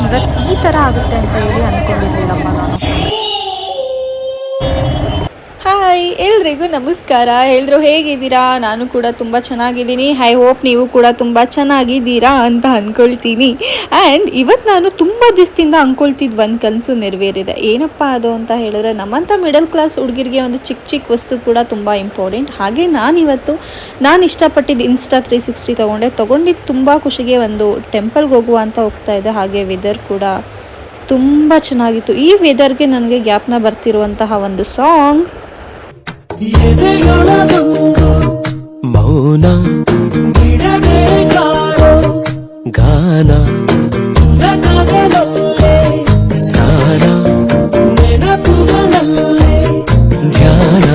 ಇವತ್ತು ಈ ಥರ ಆಗುತ್ತೆ ಅಂತ ಹೇಳಿ ಅಂದ್ಕೊಂಡಿರ್ಲಿಲ್ಲಪ್ಪ ನಾನು. ಹಾಯ್ ಎಲ್ರಿಗೂ ನಮಸ್ಕಾರ. ಎಲ್ರು ಹೇಗಿದ್ದೀರಾ? ನಾನು ಕೂಡ ತುಂಬ ಚೆನ್ನಾಗಿದ್ದೀನಿ. ಐ ಹೋಪ್ ನೀವು ಕೂಡ ತುಂಬ ಚೆನ್ನಾಗಿದ್ದೀರಾ ಅಂತ ಅಂದ್ಕೊಳ್ತೀನಿ. ಆ್ಯಂಡ್ ಇವತ್ತು ನಾನು ತುಂಬ ದಿವಸದಿಂದ ಅಂದ್ಕೊಳ್ತಿದ್ದು ಒಂದು ಕನಸು ನೆರವೇರಿದೆ. ಏನಪ್ಪ ಅದು ಅಂತ ಹೇಳಿದ್ರೆ, ನಮ್ಮಂಥ ಮಿಡಲ್ ಕ್ಲಾಸ್ ಹುಡುಗರಿಗೆ ಒಂದು ಚಿಕ್ಕ ಚಿಕ್ಕ ವಸ್ತು ಕೂಡ ತುಂಬ ಇಂಪಾರ್ಟೆಂಟ್. ಹಾಗೆ ನಾನು ಇಷ್ಟಪಟ್ಟಿದ್ದು ಇನ್ಸ್ಟಾ 360 ತೊಗೊಂಡಿದ್ದು ತುಂಬ ಖುಷಿಗೆ ಒಂದು ಟೆಂಪಲ್ಗೆ ಹೋಗುವ ಅಂತ ಹೋಗ್ತಾ ಇದೆ. ಹಾಗೆ ವೆದರ್ ಕೂಡ ತುಂಬ ಚೆನ್ನಾಗಿತ್ತು. ಈ ವೆದರ್ಗೆ ನನಗೆ ಜ್ಞಾಪನ ಬರ್ತಿರುವಂತಹ ಒಂದು ಸಾಂಗ್ ಮೌನ ಬಿಡದೆ ಕಾಣೋ ಗಾನ ಸ್ನಾನ ನೆನಪುಗಳಲ್ಲೇ ಧ್ಯಾನ.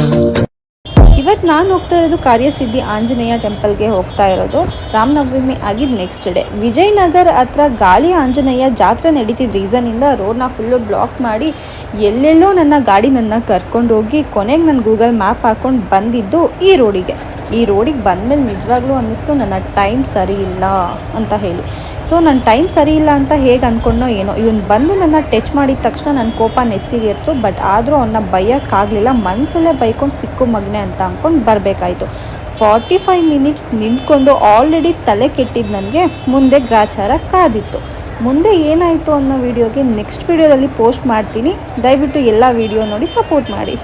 ಇವತ್ತು ನಾನು ಹೋಗ್ತಾ ಇರೋದು ಕಾರ್ಯಸಿದ್ಧಿ ಆಂಜನೇಯ ಟೆಂಪಲ್ಗೆ ಹೋಗ್ತಾ ಇರೋದು. ರಾಮನವಮಿ ಆಗಿದ್ದು ನೆಕ್ಸ್ಟ್ ಡೇ. ವಿಜಯನಗರ ಹತ್ರ ಗಾಳಿ ಆಂಜನೇಯ ಜಾತ್ರೆ ನಡೀತಿದ್ದ ರೀಸನಿಂದ ರೋಡ್ನ ಫುಲ್ಲು ಬ್ಲಾಕ್ ಮಾಡಿ ಎಲ್ಲೆಲ್ಲೋ ನನ್ನ ಗಾಡಿ ಕರ್ಕೊಂಡು ಹೋಗಿ ಕೊನೆಗೆ ನಾನು ಗೂಗಲ್ ಮ್ಯಾಪ್ ಹಾಕ್ಕೊಂಡು ಬಂದಿದ್ದು ಈ ರೋಡಿಗೆ ಬಂದಮೇಲೆ ನಿಜವಾಗ್ಲೂ ಅನ್ನಿಸ್ತು ನನ್ನ ಟೈಮ್ ಸರಿ ಇಲ್ಲ ಅಂತ ಹೇಳಿ. ಸೊ ನನ್ನ ಟೈಮ್ ಸರಿ ಇಲ್ಲ ಅಂತ ಹೇಗೆ ಅಂದ್ಕೊಂಡೋ ಏನೋ, ಇವನು ಬಂದು ನನ್ನ ಟಚ್ ಮಾಡಿದ ತಕ್ಷಣ ನನ್ನ ಕೋಪ ನೆತ್ತಿಗಿರ್ತು. ಬಟ್ ಆದರೂ ಅವನ್ನ ಬೈಯೋಕ್ಕಾಗಲಿಲ್ಲ. ಮನಸ್ಸಲ್ಲೇ ಬೈಕೊಂಡು ಸಿಕ್ಕು ಮಗನೆ ಅಂತ ಅಂದ್ಕೊಂಡು ಬರಬೇಕಾಯ್ತು. 45 ಮಿನಿಟ್ಸ್ ನಿಂತ್ಕೊಂಡು ಆಲ್ರೆಡಿ ತಲೆ ಕೆಟ್ಟಿದ್ದು ನನಗೆ. ಮುಂದೆ ಗ್ರಾಚಾರ ಕಾದಿತ್ತು. ಮುಂದೆ ಏನಾಯಿತು ಅನ್ನೋ ವಿಡಿಯೋಗೆ ನೆಕ್ಸ್ಟ್ ವಿಡಿಯೋದಲ್ಲಿ ಪೋಸ್ಟ್ ಮಾಡ್ತೀನಿ. ದಯವಿಟ್ಟು ಎಲ್ಲ ವಿಡಿಯೋ ನೋಡಿ ಸಪೋರ್ಟ್ ಮಾಡಿ.